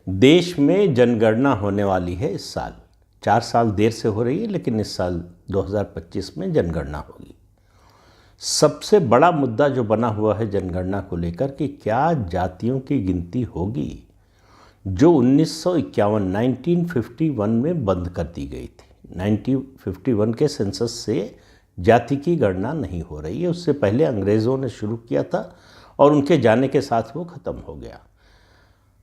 देश में जनगणना होने वाली है इस साल। 4 साल देर से हो रही है, लेकिन इस साल 2025 में जनगणना होगी। सबसे बड़ा मुद्दा जो बना हुआ है जनगणना को लेकर कि क्या जातियों की गिनती होगी, जो 1951 में बंद कर दी गई थी। 1951 के सेंसस से जाति की गणना नहीं हो रही है। उससे पहले अंग्रेज़ों ने शुरू किया था और उनके जाने के साथ वो ख़त्म हो गया।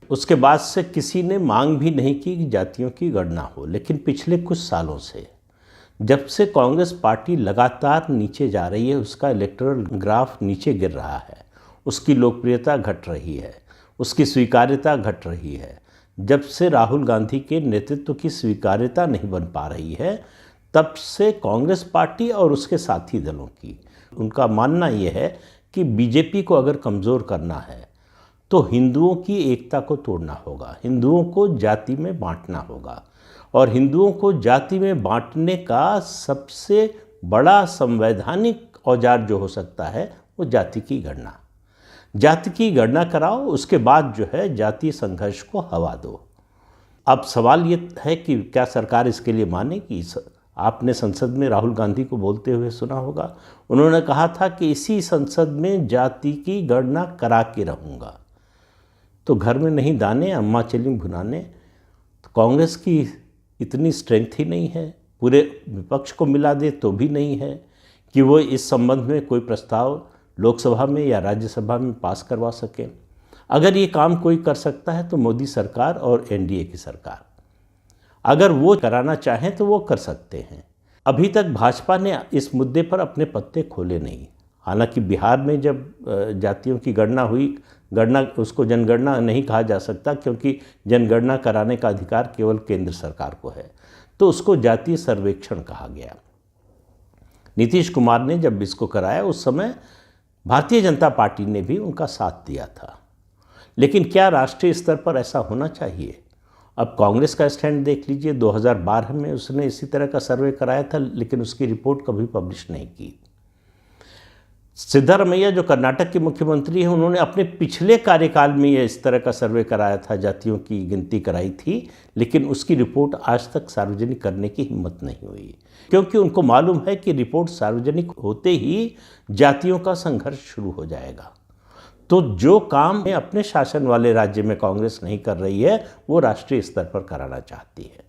उसके बाद से किसी ने मांग भी नहीं की कि जातियों की गणना हो। लेकिन पिछले कुछ सालों से, जब से कांग्रेस पार्टी लगातार नीचे जा रही है, उसका इलेक्टोरल ग्राफ नीचे गिर रहा है, उसकी लोकप्रियता घट रही है, उसकी स्वीकार्यता घट रही है। जब से राहुल गांधी के नेतृत्व की स्वीकार्यता नहीं बन पा रही है, तब से कांग्रेस पार्टी और उसके साथी दलों की, उनका मानना यह है कि बीजेपी को अगर कमज़ोर करना है तो हिंदुओं की एकता को तोड़ना होगा, हिंदुओं को जाति में बांटना होगा। और हिंदुओं को जाति में बांटने का सबसे बड़ा संवैधानिक औजार जो हो सकता है वो जाति की गणना। जाति की गणना कराओ, उसके बाद जो है जातीय संघर्ष को हवा दो। अब सवाल ये है कि क्या सरकार इसके लिए मानेगी। आपने संसद में राहुल गांधी को बोलते हुए सुना होगा, उन्होंने कहा था कि इसी संसद में जाति की गणना करा के रहूँगा। तो घर में नहीं दाने अम्मा चली भुनाने। तो कांग्रेस की इतनी स्ट्रेंथ ही नहीं है, पूरे विपक्ष को मिला दे तो भी नहीं है कि वो इस संबंध में कोई प्रस्ताव लोकसभा में या राज्यसभा में पास करवा सके। अगर ये काम कोई कर सकता है तो मोदी सरकार और एनडीए की सरकार, अगर वो कराना चाहें तो वो कर सकते हैं। अभी तक भाजपा ने इस मुद्दे पर अपने पत्ते खोले नहीं। हालांकि बिहार में जब जातियों की गणना हुई, उसको जनगणना नहीं कहा जा सकता क्योंकि जनगणना कराने का अधिकार केवल केंद्र सरकार को है, तो उसको जातीय सर्वेक्षण कहा गया। नीतीश कुमार ने जब इसको कराया, उस समय भारतीय जनता पार्टी ने भी उनका साथ दिया था। लेकिन क्या राष्ट्रीय स्तर पर ऐसा होना चाहिए? अब कांग्रेस का स्टैंड देख लीजिए। 2012 में उसने इसी तरह का सर्वे कराया था, लेकिन उसकी रिपोर्ट कभी पब्लिश नहीं की। सिद्धारमैया जो कर्नाटक के मुख्यमंत्री हैं, उन्होंने अपने पिछले कार्यकाल में ये इस तरह का सर्वे कराया था, जातियों की गिनती कराई थी, लेकिन उसकी रिपोर्ट आज तक सार्वजनिक करने की हिम्मत नहीं हुई, क्योंकि उनको मालूम है कि रिपोर्ट सार्वजनिक होते ही जातियों का संघर्ष शुरू हो जाएगा। तो जो काम अपने शासन वाले राज्य में कांग्रेस नहीं कर रही है, वो राष्ट्रीय स्तर पर कराना चाहती है।